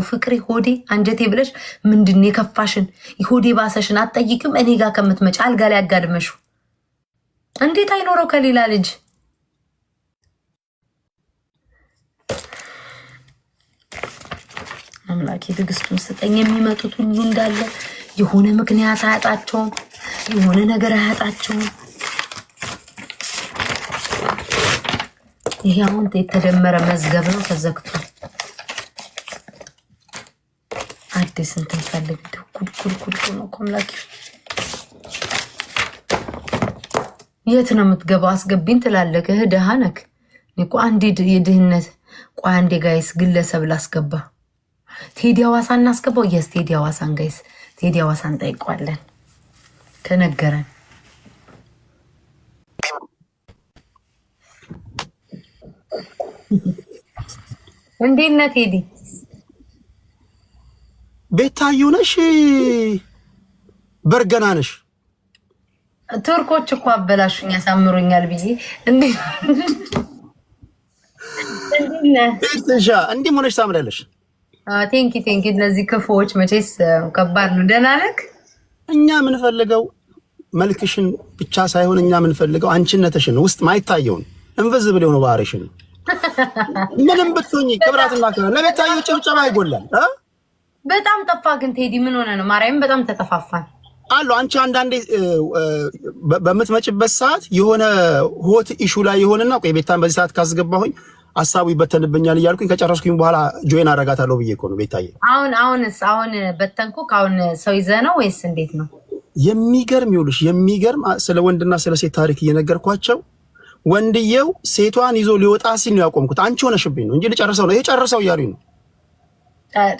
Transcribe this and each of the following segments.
ፍቅሬ ሆዴ አንጀቴ ብለሽ ምንድነው የከፋሽን ሆዴ ባሰሽን አትጠይቂም እኔ ጋር ከምትመጪ አልጋ ላይ አጋድመሹ እንዴት አይኖረው ከሌላ ልጅ አምላኬ ትግስቱን ስጠኝ የሚመጡት ሁሉ እንዳለ የሆነ ምክንያት አያጣቸውም የሆነ ነገር አያጣቸውም ይሄ አሁን የተደመረ መዝገብ ነው ተዘግቷል አዲስ እንትን ፈልግ ኩል ነው አምላኬ የት ነው የምትገባው አስገቢኝ ትላለህ ደሃ ነክ እኮ አንዴ የድህነት ቆይ አንዴ ጋይስ ግለሰብ ላስገባ ቴዲ ሐዋሳ እናስገባው የስ ቴዲ ሐዋሳን ጋይስ ቴዲ ሐዋሳን ጠይቀዋለን ከነገረን እንዴት ነህ ቴዲ ቤታዩ ነሽ በርገና ነሽ ቱርኮች እኮ አበላሹኝ ያሳምሩኛል ብዬ እንዴት እንዴ ሆነሽ ታምራለሽ ቴንኪ ለዚህ ክፉዎች መቼስ ከባድ ነው ደህና ነህ እኛ ምን ፈልገው መልክሽን ብቻ ሳይሆን እኛ ምን ፈልገው አንቺነትሽን ውስጥ ማይታየውን ኢንቪዚብል የሆነ ባህሪሽን ምንም ብትሆኚ ክብራትና ክብራ ለቤታዩ ጭብጨባ ይጎላል በጣም ጠፋ ግን ቴዲ ምን ሆነ ነው ማርያም በጣም ተጠፋፋን አሉ አንቺ አንዳንዴ በምትመጭበት ሰዓት የሆነ ሆት ኢሹ ላይ የሆነና ቆይ ቤታን በዚህ ሰዓት ካስገባሁኝ ሐሳቡ ይበተንብኛል እያልኩኝ ከጨረስኩኝ በኋላ ጆይን አረጋታለሁ ብዬ እኮ ነው ቤታዬ አሁን በተንኩ ካሁን ሰው ይዘህ ነው ወይስ እንዴት ነው የሚገርም ይኸውልሽ የሚገርም ስለ ወንድና ስለ ሴት ታሪክ እየነገርኳቸው ወንድየው ሴቷን ይዞ ሊወጣ ሲል ነው ያቆምኩት አንቺ ሆነሽብኝ ነው እንጂ ልጨርሰው ነው ይሄ ጨርሰው እያሉኝ ነው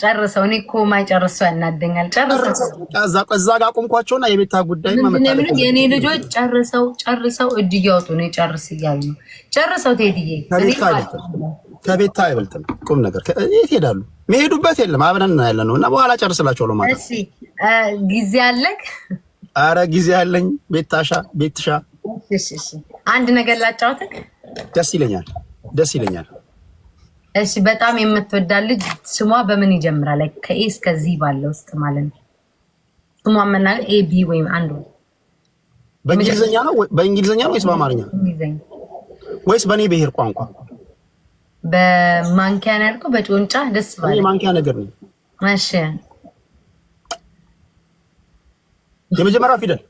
ጨርሰው እኔ እኮ ማይጨርሰው ያናደኛል ጨርሰው ከዛ ጋር ቆምኳቸውና የቤታ ጉዳይ ማመጣለኝ የኔ ልጆች ጨርሰው እጅ እያወጡ ነው ጨርስ እያሉ ነው ጨርሰው ቴዲዬ ከቤታ አይበልጥም ቁም ነገር የት ሄዳሉ መሄዱበት የለም አብረን ነው ያለነው እና በኋላ ጨርስላቸዋለሁ ማለት እሺ ጊዜ አለክ አረ ጊዜ አለኝ ቤትሻ እሺ አንድ ነገር ላጫውትክ ደስ ይለኛል እሺ በጣም የምትወዳል ልጅ ስሟ በምን ይጀምራል ላይ ከኤ እስከ ዚ ባለው ውስጥ ማለት ነው ስሟ መናገር ኤ ቢ ወይም አንዱ በእንግሊዘኛ ነው ወይስ በአማርኛ ወይስ በኔ ብሄር ቋንቋ በማንኪያ ነው ያልኩህ በጮንጫ ደስ ባለ ማንኪያ ነገር ነው እሺ የመጀመሪያው ፊደል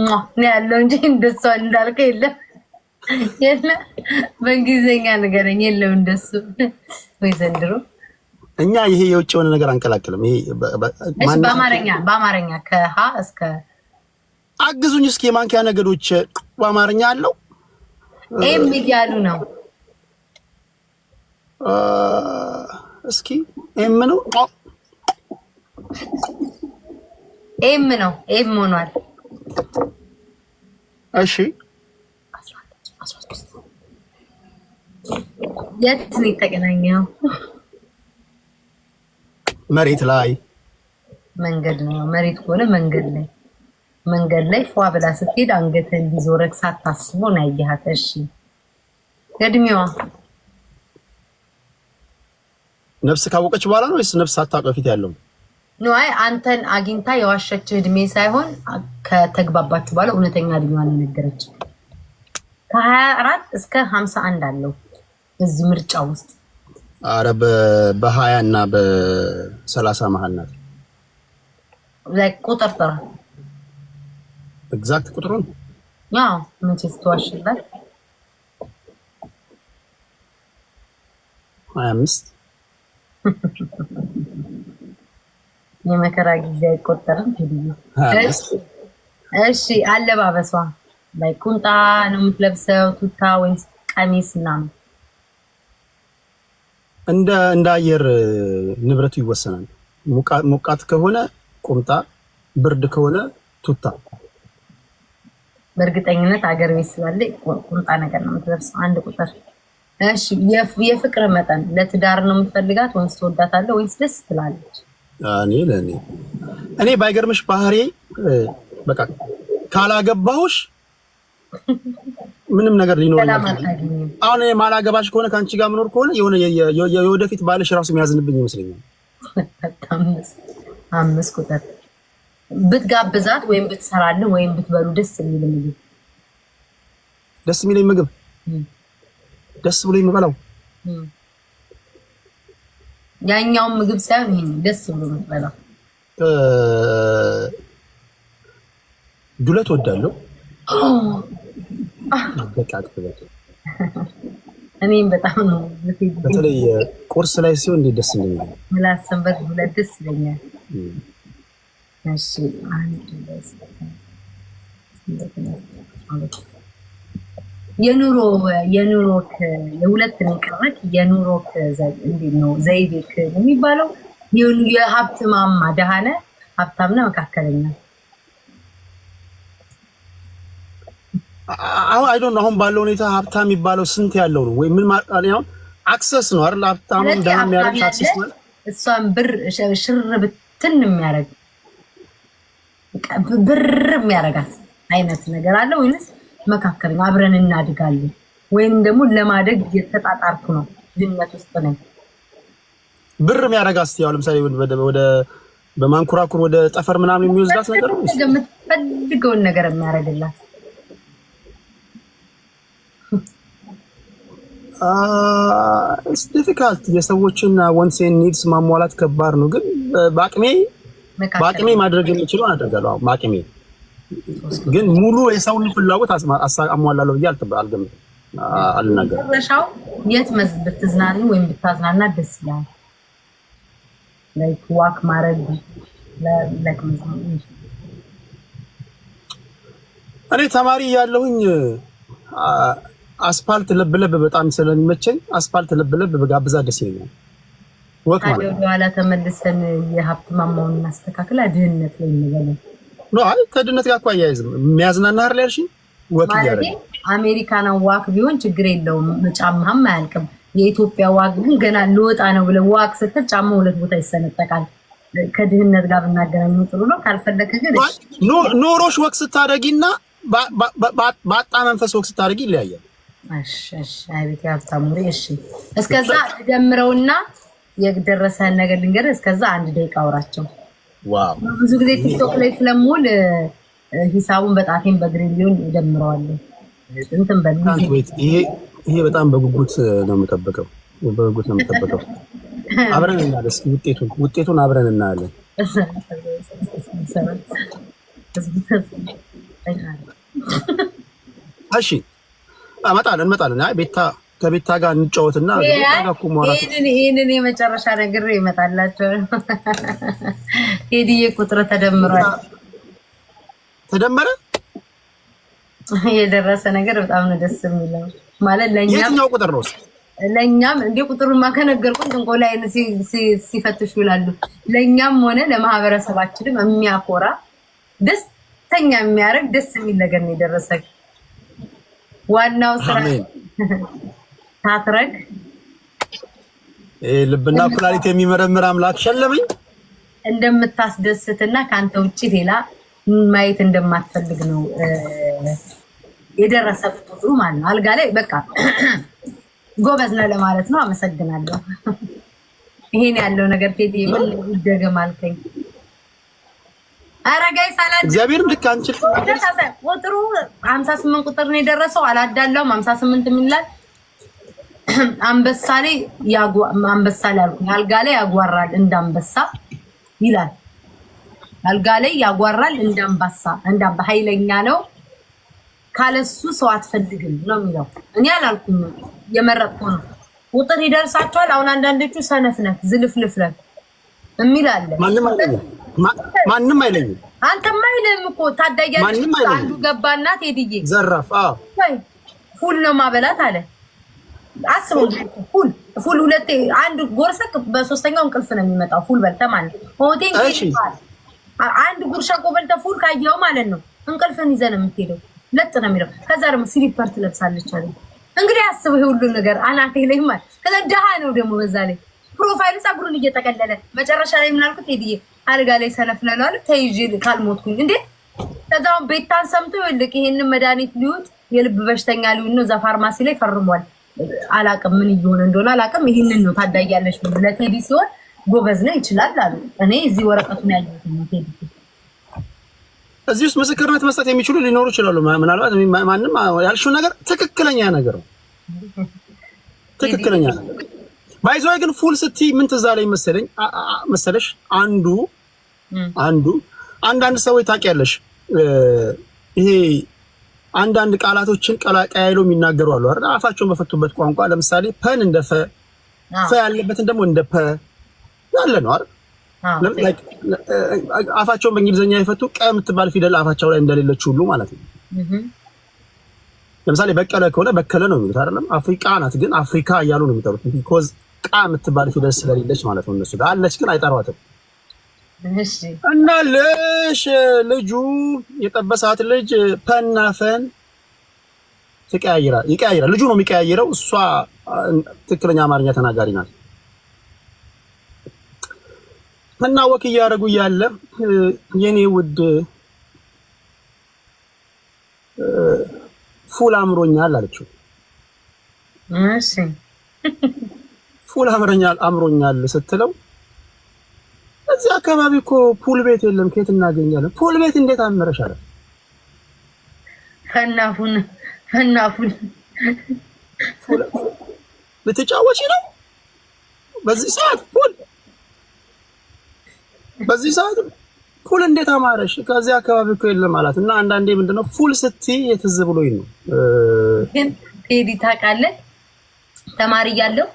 ነው ያለው እንጂ እንደሱ እንዳልከ የለም በእንግሊዘኛ ንገረኝ የለም እንደሱ ወይ ዘንድሮ እኛ ይሄ የውጭ የሆነ ነገር አንቀላቅልም ይሄ በአማርኛ ከሀ እስከ አግዙኝ እስኪ የማንኪያ ነገዶች በአማርኛ አለው ኤም እያሉ ነው እስኪ ኤም ነው ኤም ሆኗል እሺ የት ነው የተገናኘው መሬት ላይ መንገድ ነው መሬት ከሆነ መንገድ ላይ ፏ ብላ ስትሄድ አንገትህን ሊዞረክ ሳታስበው ነው ያየሃት እሺ እድሜዋ ነፍስ ካወቀች በኋላ ነው ወይስ ነፍስ ሳታውቅ በፊት ያለው ነው አይ አንተን አግኝታ የዋሸች እድሜ ሳይሆን ከተግባባችሁ በኋላ እውነተኛ እድሜዋን ነገረች ከ24 እስከ 51 አለው እዚህ ምርጫ ውስጥ አረ በ20 እና በ30 መሃል ናት ቁጥር ጥራ ኤግዛክት ቁጥሩን ያው ምን ትዋሽላት 25 የመከራ ጊዜ አይቆጠርም እሺ አለባበሷ ላይ ቁንጣ ነው የምትለብሰው ቱታ ወይስ ቀሚስ ምናምን እንደ አየር ንብረቱ ይወሰናል ሞቃት ከሆነ ቁምጣ ብርድ ከሆነ ቱታ በእርግጠኝነት አገር ቤት ስላለ ቁምጣ ነገር ነው የምትለብሰው አንድ ቁጥር እሺ የፍቅር መጠን ለትዳር ነው የምትፈልጋት ወይስ ትወዳታለህ ወይስ ደስ ትላለች እኔ ባይገርምሽ ባህሪ በቃ ካላገባሁሽ ምንም ነገር ሊኖር አሁን ማላገባሽ ከሆነ ካንቺ ጋር መኖር ከሆነ የሆነ የወደፊት ባልሽ ራሱ የሚያዝንብኝ ይመስለኛል። አምስት ቁጥር ብትጋብዛት ወይም ብትሰራልህ ወይም ብትበሉ ደስ የሚለኝ ምግብ ደስ ብሎ የምበላው ያኛውን ምግብ ሳይሆን ይሄን ደስ ብሎ የምትበላው ዱለት ወዳለሁ። እኔም በጣም ነው በተለይ ቁርስ ላይ ሲሆን እንዴት ደስ እንደሚል ምላሰንበት ዱለት ደስ ይለኛል። እሺ አንድ የኑሮክ የሁለት ነው ቀረክ የኑሮክ እንዴት ነው ዘይቤክ የሚባለው? የሀብት ማማ ደሃነ ሀብታምና መካከለኛ አሁን ባለው ሁኔታ ሀብታም የሚባለው ስንት ያለው ነው ወይ ምን ማለት አክሰስ ነው አይደል? ሀብታም ደሃ የሚያደርግ አክሰስ ነው። እሷን ብር ሽር ብትን የሚያደርግ ብር የሚያደርጋት አይነት ነገር አለ ወይንስ መካከለኛ አብረን እናድጋለን ወይም ደግሞ ለማደግ የተጣጣርኩ ነው ድነት ውስጥ ነኝ? ብር የሚያደርጋት እስቲ ያው ለምሳሌ ወደ በማንኩራኩር ወደ ጠፈር ምናምን የሚወስዳት ነገር ነው። የምትፈልገውን ነገር የሚያደርግላት ኢትስ ዲፊካልት የሰዎችን ወንሴን ኒድስ ማሟላት ከባድ ነው። ግን በአቅሜ ማድረግ የምችለው አደርጋለሁ። በአቅሜ ግን ሙሉ የሰውን ፍላጎት አሟላለሁ ብዬ አልገምትም፣ አልናገርም። መጨረሻው የት ብትዝናኑ ወይም ብታዝናና ደስ ይላል? ላይክ ዋክ ማድረግ እኔ ተማሪ ያለሁኝ አስፓልት ለብለብ በጣም ስለሚመቸኝ አስፓልት ለብለብ በጋብዛ ደስ ይለኛል። ወክ ማለት ነው። በኋላ ተመልሰን የሀብት ማማውን እናስተካክል። ድህነት ላይ እንገናኝ ነው። አይ ከድህነት ጋር እኮ አያይዝም። የሚያዝናና አይደል ያልሽኝ? ወክ ያደረገ አሜሪካና ዋክ ቢሆን ችግር የለውም፣ ጫማም አያልቅም። የኢትዮጵያ ዋክ ግን ገና ልወጣ ነው ብለህ ዋክ ስትል ጫማ ሁለት ቦታ ይሰነጠቃል። ከድህነት ጋር ብናገናኘው ጥሩ ነው። ካልፈለክ ግን ኖሮሽ ወክ ስታደርጊና ባጣ መንፈስ ወክ ስታደርጊ ይለያያል። እሺ አቤት ያብታሙሪ። እሺ እስከዛ ደምረውና የደረሰን ነገር ልንገርህ። እስከዛ አንድ ደቂቃ አውራቸው። ዋው ብዙ ጊዜ ቲክቶክ ላይ ስለሙል ሂሳቡን በጣቴን በግሪን ሊሆን ደምረዋለሁ። እንትን በልኝ። ይሄ በጣም በጉጉት ነው የምጠብቀው። አብረን እናያለን። እስኪ ውጤቱን አብረን እናያለን። እሺ እንመጣለን። አይ ከቤታ ጋር እንጫወትና ይሄንን የመጨረሻ ነገር ይመጣላቸው። ቴዲዬ ቁጥር ተደምሯል። ተደመረ የደረሰ ነገር በጣም ነው ደስ የሚለው። ማለት ለኛም የትኛው ቁጥር ነው? ለኛም እንደ ቁጥሩን ማከነገርኩን ጥንቆላ አይነ ሲፈትሹ ይላሉ። ለኛም ሆነ ለማህበረሰባችንም የሚያኮራ ደስተኛ የሚያደርግ ደስ የሚል ነገር ነው የደረሰ። ዋናው ስራ ታትረግ ልብና ኩላሊት የሚመረምር አምላክ ሸለመኝ። እንደምታስደስትና ካንተ ውጪ ሌላ ማየት እንደማትፈልግ ነው የደረሰበት ቁጥሩ ማለት ነው። አልጋ ላይ በቃ ጎበዝ ነው ለማለት ነው። አመሰግናለሁ። ይሄን ያለው ነገር ቴዲ ምን ይደገም አልከኝ። አረጋይ ሳላድ እግዚአብሔር ልክ አንቺ ቁጥሩ 58 ቁጥር ነው የደረሰው። አላዳላውም 58 የሚላል አንበሳ ላይ አልኩኝ። አልጋ ላይ ያጓራል እንዳንበሳ ይላል። አልጋ ላይ ያጓራል እንዳንበሳ ኃይለኛ ነው። ካለሱ ሰው አትፈልግም ነው የሚለው። እኔ አላልኩም፣ የመረጥኩ ነው። ቁጥር ይደርሳቸዋል። አሁን አንዳንዶቹ ሰነፍ ነህ ዝልፍልፍ ነህ የሚል አለ። ማንም አይለኝም። አንተማ አይልም እኮ ታዳያለሽ። አንዱ ገባና ቴዲዬ ዘራፍ ፉል ነው ማበላት አለ። አስበው ፉል ሁለቴ አንድ ጎርሰክ በሶስተኛው እንቅልፍ ነው የሚመጣው። ፉል በልተህ ማለት ሆቴል አንድ ጉርሻ ቆበልተህ ፉል ካየው ማለት ነው እንቅልፍን ይዘህ ነው የምትሄደው። ለጥ ነው የሚለው። ከዛ ደግሞ ስሊፐር ትለብሳለች አለ። እንግዲህ አስበው ይሄ ሁሉ ነገር አናቴ ላይ ማለት ከዛ ደሃ ነው ደግሞ በዛ ላይ ፕሮፋይል ፀጉሩን እየጠቀለለ መጨረሻ ላይ ምን አልኩት ቴዲዬ አልጋ ላይ ሰነፍለናል ተይዤ ካልሞትኩኝ እንዴ። ከዛው ቤታን ሰምቶ ይልቅ ይሄንን መድኃኒት ሊውጥ የልብ በሽተኛ ሊሆን ነው። እዛ ፋርማሲ ላይ ፈርሟል። አላቅም ምን እየሆነ እንደሆነ አላቅም። ይሄንን ነው ታዳያለሽ ለቴዲ ሲሆን ጎበዝ ነው ይችላል አሉ። እኔ እዚህ ወረቀቱን ያየሁት ነው ቴዲ። እዚህ ውስጥ ምስክርነት መስጠት የሚችሉ ሊኖሩ ይችላሉ። ምናልባት ማንም ያልሽው ነገር ትክክለኛ ነገር ነው። ትክክለኛ ነገር ባይዘው ግን ፉል ስትይ ምን ትዝ አለኝ መሰለሽ አንዳንድ ሰዎች ታውቂያለሽ ይሄ አንዳንድ ቃላቶችን ቀላቀያይለው የሚናገሩ አሉ አይደል? አፋቸውን በፈቱበት ቋንቋ ለምሳሌ ፐን እንደ ፈ ያለበትን ደግሞ እንደ ፐ ያለ ነው አይደል? አፋቸውን በእንግሊዝኛ የፈቱ ቀ የምትባል ፊደል አፋቸው ላይ እንደሌለች ሁሉ ማለት ነው። ለምሳሌ በቀለ ከሆነ በከለ ነው የሚሉት አይደለም? አፍሪካ ናት ግን አፍሪካ እያሉ ነው የሚጠሩት። ቢኮዝ ቃ የምትባል ፊደል ስለሌለች ማለት ነው። እነሱ አለች ግን አይጠሯትም። እሺ እና ልጁ የጠበሳት ልጅ ፐና ፈን ይቀያይራል። ልጁ ነው የሚቀያይረው። እሷ ትክክለኛ አማርኛ ተናጋሪ ናት። እና ወክ እያደረጉ እያለ የኔ ውድ ፉል አምሮኛል አለችው። እሺ ፉል አምሮኛል ስትለው እዚህ አካባቢ እኮ ፑል ቤት የለም፣ ከየት እናገኛለን? ፑል ቤት እንዴት አመረሽ አለ። ፈናፉን ልትጫወቺ ነው በዚህ ሰዓት? በዚህ ሰዓት ፑል እንዴት አማረሽ? ከዚህ አካባቢ እኮ የለም አላት። እና አንዳንዴ ምንድነው ፉል ስትይ የትዝ ብሎኝ ነው። ግን ቴዲ ታውቃለህ ተማሪ እያለሁ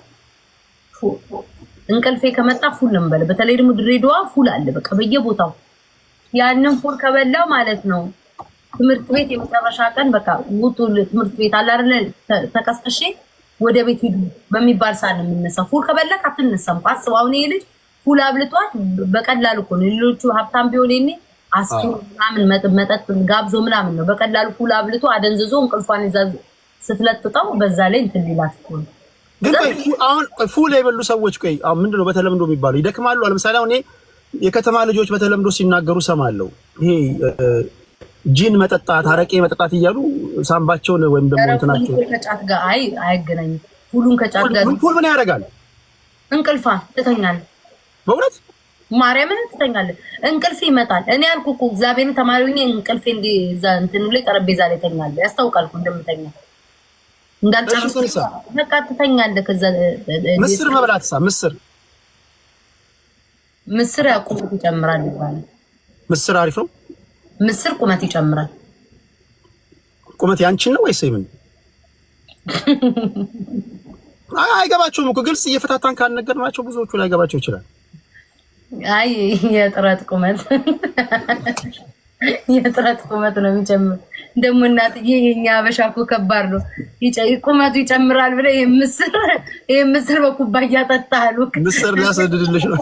እንቅልፌ ከመጣ ፉል እንበል። በተለይ ደግሞ ድሬዳዋ ፉል አለ በቃ በየቦታው። ያንን ፉል ከበላው ማለት ነው ትምህርት ቤት የመጨረሻ ቀን በቃ ውጡ ትምህርት ቤት አለ አይደል ተቀስቀሽ ወደ ቤት ሂዱ በሚባል ሰዓት ነው የምነሳው። ፉል ከበላክ አትነሳም። አስበው አሁን ይሄ ልጅ ፉል አብልቷት በቀላሉ እኮ ነው። ሌሎቹ ሀብታም ቢሆን እኔ አስኪው ምናምን መጠጥ ጋብዞ ምናምን ነው። በቀላሉ ፉል አብልቶ አደንዝዞ እንቅልፏን ይዛ ስትለጥጠው በዛ ላይ እንትን ሊላት እኮ ነው። ግን አሁን ፉል የበሉ ሰዎች አሁን ምንድነው በተለምዶ የሚባሉ ይደክማሉ። ለምሳሌ አሁን የከተማ ልጆች በተለምዶ ሲናገሩ ሰማለሁ። ይሄ ጂን መጠጣት አረቄ መጠጣት እያሉ ሳምባቸውን ወይም ደግሞ እንትናቸው ከጫት ጋር አይገናኝም። ፉሉን ከጫት ጋር ፉል ምን ያደርጋል? እንቅልፋ ትተኛለህ። በእውነት ማርያምን ትተኛለህ፣ እንቅልፍ ይመጣል። እኔ አልኩ እኮ እግዚአብሔርን ተማሪውኝ እንቅልፌ እንደዛ እንትኑ ላይ ጠረጴዛ ላይ ተኛለህ። ያስታውቃል እኮ እንደምተኛ እንዳልጨርስ በቃ ትተኛለህ። ከዛ ምስር መብላትሳ ምስር ቁመት ይጨምራል ይባላል። ምስር አሪፍ ነው። ምስር ቁመት ይጨምራል። ቁመት ያንቺን ነው ወይስ ይምን? አይገባቸውም እኮ ግልጽ እየፈታታን ካልነገርናቸው ብዙዎቹ ላይ ገባቸው ይችላል። አይ የጥረት ቁመት ነው የሚጨምር። ደግሞ እናትዬ የኛ አበሻ እኮ ከባድ ነው። ቁመቱ ይጨምራል ብለህ ይሄ ምስር በኩባያ ጠጣሉ። ምስር ሊያሰድድልሽ ነው።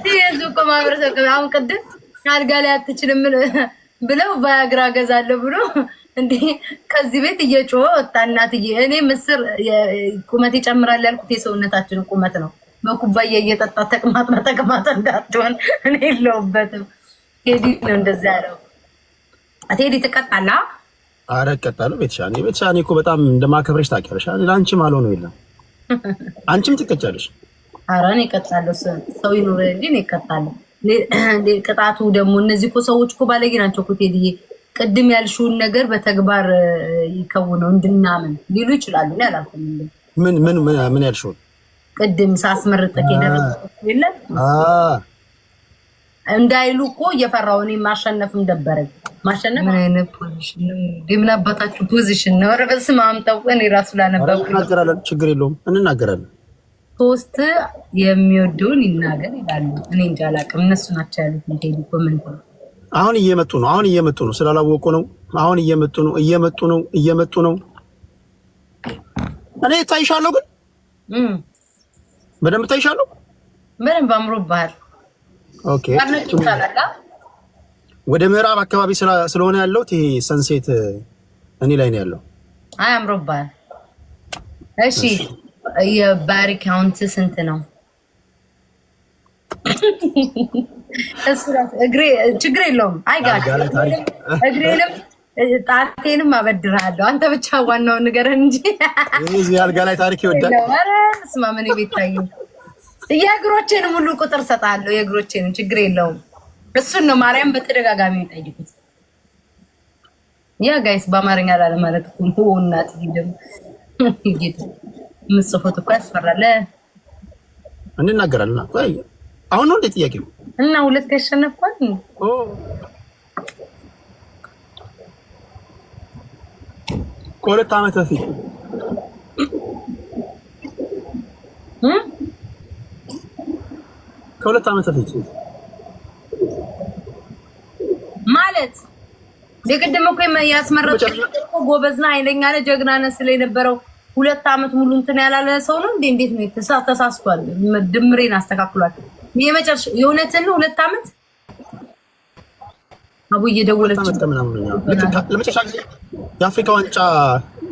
ይሄ እኮ ማህበረሰብ አሁን ቅድም አልጋ ላይ አትችልም ብለው ቫያግራ ገዛለሁ ብሎ እንዴ ከዚህ ቤት እየጮኸ ወጣ። እናትዬ እኔ ምስር ቁመት ይጨምራል ያልኩት የሰውነታችን ቁመት ነው። በኩባያ እየጠጣ ተቅማጥ እንዳትሆን እኔ የለሁበትም። ቴዲ ነው እንደዛ ያለው። ቴዲ ትቀጣለህ? ኧረ እቀጣለሁ። ቤተሻኔ እኮ በጣም እንደማከብረሽ ታውቂያለሽ። ለአንቺ ማለው ነው የለም። አንቺም ትቀጫለሽ። ኧረ እኔ እቀጣለሁ። ሰው ይኑር እንጂ እኔ እቀጣለሁ። ቅጣቱ ደግሞ እነዚህ እኮ ሰዎች እኮ ባለጌ ናቸው እኮ ቴዲዬ። ቅድም ያልሽውን ነገር በተግባር ይከውነው እንድናምን ሊሉ ይችላሉ። እኔ አላልኩም። ምን ያልሽውን ቅድም ሳስመርጠቅ የደረሰው የለም እንዳይሉ እኮ እየፈራሁ እኔ ማሸነፍም ደበረኝ። ማሸነፍ ምን አይነት ፖዚሽን ነው? ምን አባታችሁ ፖዚሽን ነው? ኧረ በስመ አብ ተውቀን እራሱ ላነበው እናገራለን። ችግር የለውም እንናገራለን። ሶስት የሚወደውን ይናገር ይላሉ። እኔ እንጃ አላውቅም። እነሱ ናቸው ያሉት። እንዴት ኮሜንት ነው። አሁን እየመጡ ነው። ስላላወቁ ነው። አሁን እየመጡ ነው። እኔ ታይሻለሁ፣ ግን በደንብ ታይሻለሁ። በደንብ አምሮብሃል። ኦኬ። ወደ ምዕራብ አካባቢ ስለሆነ ያለው ይሄ ሰንሴት እኔ ላይ ነው ያለው። አይ አምሮብሃል። እሺ የባሪ ካውንት ስንት ነው? እግሬ ችግር የለውም። አይጋጭ ጣቴንም አበድራለሁ። አንተ ብቻ ዋናው ንገረን እንጂ እዚህ አልጋ ላይ ታሪክ ይወዳል። ኧረ ስማ ምን ቤታዬ የእግሮቼን ሙሉ ቁጥር ሰጣለሁ። የእግሮቼን ችግር የለውም። እሱን ነው ማርያም በተደጋጋሚ የሚጠይቁት። ያ ጋይስ በአማርኛ ላለ ማለት እኮ ነው። እናት ይደም ጌታ ምጽፎት እኮ ያስፈራል። እንናገራለን። አሁን ነው እንዴ ጥያቄው? እና ሁለት ያሸነፍኳል። ከሁለት ዓመት በፊት ከሁለት ዓመት በፊት ማለት የቀደመ እኮ ያስመረጠው ጎበዝና ኃይለኛ ነህ ጀግና ነህ ስለነበረው 2 ዓመት ሙሉ እንትን ያላለ ሰው ነው እንዴ? እንዴት ነው ተሳስቷል? ድምሬን አስተካክሏል። የመጨረሻ የእውነትን ነው 2 ዓመት አቡ እየደወለች ለመጨረሻ ጊዜ የአፍሪካ ዋንጫ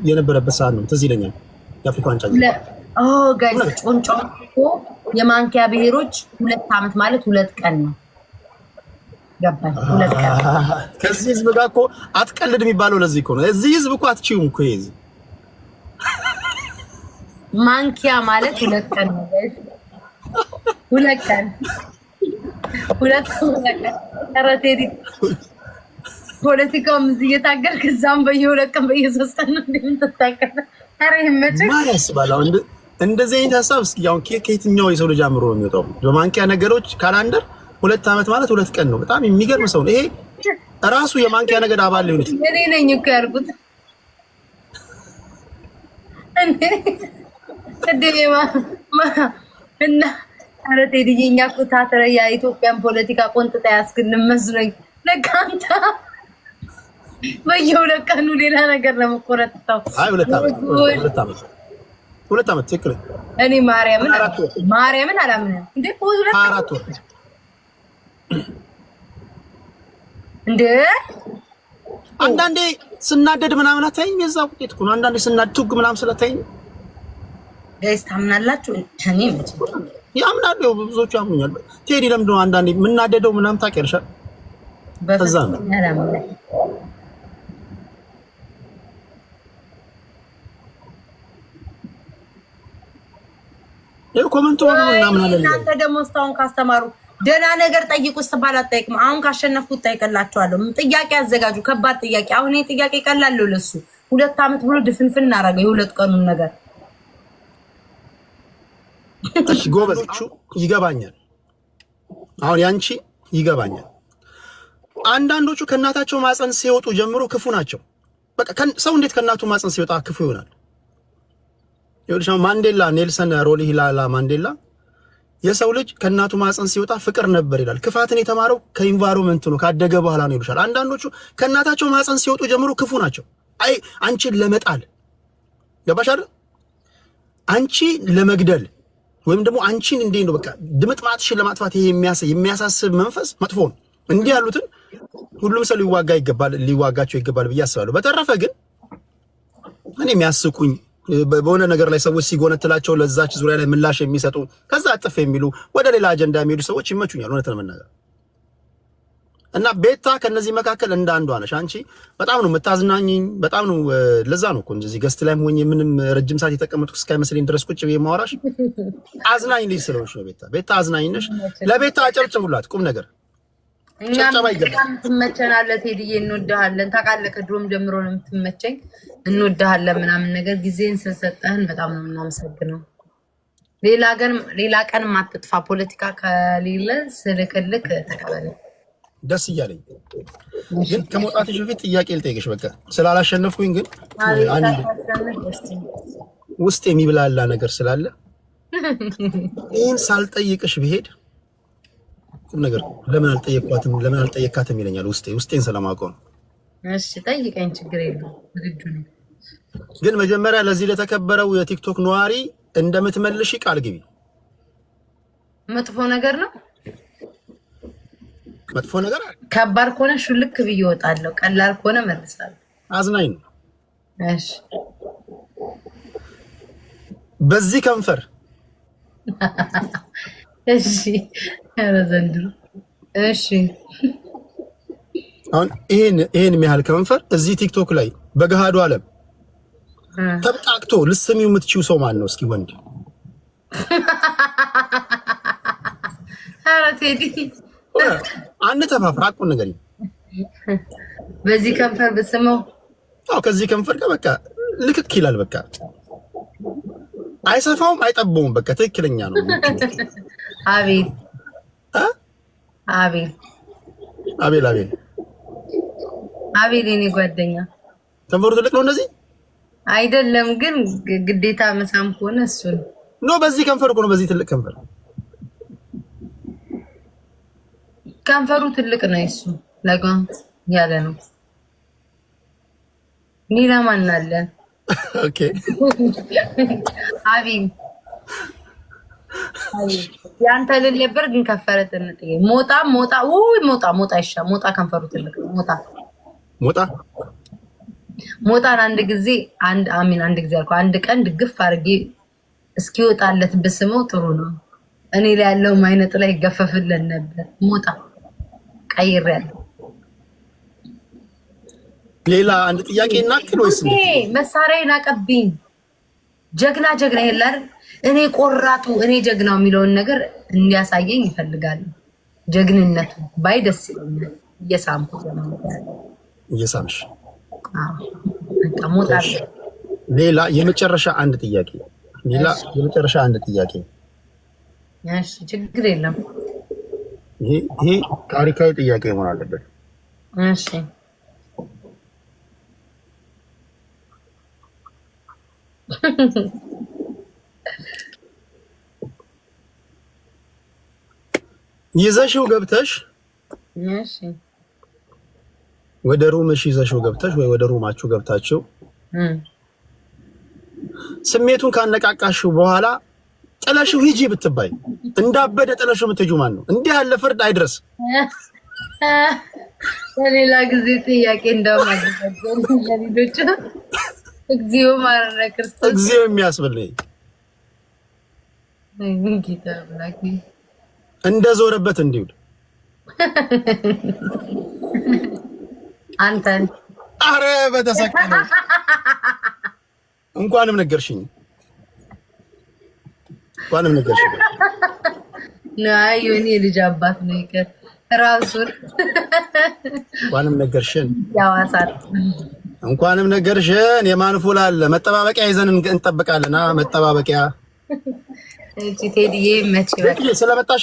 የነበረበት ሰዓት ነው ትዝ ይለኛል። የአፍሪካ ዋንጫ ጋይስ ጮንጮ የማንኪያ ብሔሮች 2 ዓመት ማለት 2 ቀን ነው። ገባኝ 2 ቀን። ከዚህ ህዝብ ጋር እኮ አትቀልድ የሚባለው ለዚህ እኮ ነው። እዚህ ህዝብ እኮ አትችይውም እኮ ይሄ ማንኪያ ማለት 2 ቀን ነው ጋይስ 2 ቀን 2 ቀን ተረቴሪ ፖለቲካውም እየታገልክ እዛም በየ2 ቀን በየ3 ቀን ነው እንደምትታቀለ አረ ይመጭ ማለት ባላው እንደዚህ አይነት ሀሳብ እስኪ ያው ከየትኛው የሰው ልጅ አምሮ ነው የሚወጣው? በማንኪያ ነገሮች ካላንደር 2 ዓመት ማለት 2 ቀን ነው። በጣም የሚገርም ሰው ነው ይሄ። ራሱ የማንኪያ ነገድ አባል ሊሆን ይችላል። እኔ ነኝ እኮ ያልኩት እና አረ ቴዲኛ እኮ ታተረ የኢትዮጵያን ፖለቲካ ቆንጥጣ ያስክልም መስሎኝ ለካ አንተ በየ2 ቀኑ ሌላ ነገር ነው የምቆረጥተው። አይ 2 ዓመት ትክክል። እኔ ማርያምን አላምንም እንዴ 4 ወር እንዴ አንዳንዴ ስናደድ ምናምን አታይኝ? የዛ ውጤት እኮ ነው። አንዳንዴ ስናደድ ቱግ ምናምን ስለታይኝ ጋይስ ታምናላችሁ? እኔ መቼ ያምናሉ፣ ብዙዎቹ ያምኑኛል። ቴዲ ለምንድን ነው አንዳንዴ የምናደደው ምናምን ታውቂያለሽ? በዛ ነው ኮመንቱ ምናምን አለ። እናንተ ደግሞ እስካሁን ካስተማሩ ደህና ነገር ጠይቁ ስትባል አትጠይቅም። አሁን ካሸነፍኩት ጠይቀላችኋለሁ። ጥያቄ አዘጋጁ፣ ከባድ ጥያቄ። አሁን ይሄ ጥያቄ ቀላል ነው ለሱ። 2 ዓመት ብሎ ድፍንፍን እናደርገው የ2 ቀኑን ነገር። እሺ ጎበዞቹ ይገባኛል። አሁን ያንቺ ይገባኛል። አንዳንዶቹ ከእናታቸው ማፀን ሲወጡ ጀምሮ ክፉ ናቸው። በቃ ሰው እንዴት ከእናቱ ማፀን ሲወጣ ክፉ ይሆናል? ይኸውልሽ ማንዴላ ኔልሰን ሮሊሂላላ ማንዴላ የሰው ልጅ ከእናቱ ማፀን ሲወጣ ፍቅር ነበር ይላል። ክፋትን የተማረው ከኢንቫይሮንመንት ነው ካደገ በኋላ ነው ይሉሻል። አንዳንዶቹ ከእናታቸው ማፀን ሲወጡ ጀምሮ ክፉ ናቸው። አይ አንቺን ለመጣል ገባሽ አይደል? አንቺ ለመግደል ወይም ደግሞ አንቺን እንዴ ነው በቃ ድምጥማጥሽን ለማጥፋት ይሄ የሚያሳስብ መንፈስ መጥፎ ነው። እንዲህ ያሉትን ሁሉም ሰው ሊዋጋቸው ይገባል ብዬ አስባለሁ። በተረፈ ግን እኔ የሚያስቁኝ በሆነ ነገር ላይ ሰዎች ሲጎነትላቸው ለዛች ዙሪያ ላይ ምላሽ የሚሰጡ ከዛ አጥፍ የሚሉ ወደ ሌላ አጀንዳ የሚሄዱ ሰዎች ይመቹኛል እውነት ለመናገር። እና ቤታ ከነዚህ መካከል እንደ አንዷ ነሽ። አንቺ በጣም ነው የምታዝናኝኝ፣ በጣም ነው ለዛ ነው እኮ እንደዚህ ገስት ላይ ሆኜ ምንም ረጅም ሰዓት የተቀመጥኩ እስካይመስለኝ ድረስ ቁጭ ብዬ ማወራሽ አዝናኝ ልጅ ስለሆንሽ ነው። ቤታ አዝናኝ ነሽ። ለቤታ አጨብጭቡላት። ቁም ነገር ጨብጨባ ይገባል። ትመቸናለህ ቴዲዬ፣ እንወድሃለን። ታውቃለህ ከድሮም ጀምሮ ነው የምትመቸኝ። እንወድሃለን ምናምን ነገር ጊዜን ስለሰጠህን በጣም ነው የምናመሰግነው። ሌላ ቀን ማትጥፋ ፖለቲካ ከሌለ ስልክልክ ተቀበለ። ደስ እያለኝ ግን ከመውጣትሽ በፊት ጥያቄ ልጠይቅሽ። በቃ ስላላሸነፍኩኝ ግን አንድ ውስጥ የሚብላላ ነገር ስላለ ይህን ሳልጠይቅሽ ብሄድ ቁም ነገር ለምን አልጠየካትም ይለኛል ውስጤን ስለማውቀው ነው። እሺ ጠይቀኝ፣ ችግር የለውም ዝግጁ ነኝ። ግን መጀመሪያ ለዚህ ለተከበረው የቲክቶክ ነዋሪ እንደምትመልሽ ቃል ግቢ። መጥፎ ነገር ነው መጥፎ ነገር ከባድ ከሆነ ሹልክ ብዬ እወጣለሁ፣ ቀላል ከሆነ መልሳለሁ። አዝናኝ ነው። እሺ በዚህ ከንፈር እሺ ኧረ ዘንድሮ እሺ አሁን ይሄን የሚያህል ከንፈር እዚህ ቲክቶክ ላይ በገሃዱ ዓለም ተብቃቅቶ ልስሚው የምትችው ሰው ማን ነው? እስኪ ወንድ ኧረ ቴዲ አንተ ተፋፍራቁ ነገር በዚህ ከንፈር ብስመው ከዚህ ከንፈር ጋር በቃ ልክክ ይላል። በቃ አይሰፋውም አይጠበውም። በቃ ትክክለኛ ነው። አቤል አቤል የኔ ጓደኛ ከንፈሩ ትልቅ ነው። እንደዚህ አይደለም ግን ግዴታ መሳም ከሆነ እሱ ነው። በዚህ ከንፈር እኮ ነው። በዚህ ትልቅ ከንፈሩ ትልቅ ነው። እሱ ለጋም ያለ ነው። ሌላ ማን አለ? ኦኬ አቤል ያንተ ልል ነበር ግን ከፈረ ጥንጥዬ ሞጣ ከንፈሩ ትልቅ ነው። ሞጣን አንድ ጊዜ አንድ ጊዜ አልኩ። አንድ ቀን ድግፍ አድርጌ እስኪወጣለት ብስመው ጥሩ ነው። እኔ ላይ ያለው አይነት ላይ ይገፈፍለን ነበር። ሞጣ ቀይሬያለሁ። ሌላ አንድ ጥያቄ እናክል ወይስ መሳሪያዬን አቀብኝ። ጀግና ይላል። እኔ ቆራጡ እኔ ጀግናው የሚለውን ነገር እንዲያሳየኝ ይፈልጋል። ጀግንነቱ ባይ ደስ ይለኛል። እየሳምሽ ሞጣ ሌላ የመጨረሻ አንድ ጥያቄ እሺ ችግር የለም። ይሄ ታሪካዊ ጥያቄ መሆን አለበት። እሺ ይዘሽው ገብተሽ ወደ ሩምሽ ይዘሽው ገብተሽ ወይ ወደ ሩማችሁ ገብታችሁ ስሜቱን ካነቃቃሽው በኋላ ጥለሽው ሂጂ ብትባይ እንዳበደ ጥለሽው የምትሄጂው ማን ነው? እንዲህ ያለ ፍርድ አይድረስ። ለሌላ ጊዜ ጥያቄ እንደማደርገው ለሌሎች እግዚኦ ማረነ ክርስቶስ እግዚኦ የሚያስብል ጌታ ብላኪ እንደዞረበት እንዲውል አንተን አረ በተሰቀለ እንኳንም ነገርሽኝ ናይ የኔ ልጅ አባት ነው ይከር ራሱን እንኳንም ነገርሽን ያዋሳት እንኳንም ነገርሽን የማንፉላል መጠባበቂያ ይዘን እንጠብቃለና መጠባበቂያ እቺ ቴዲዬ መቼ ስለመጣሽ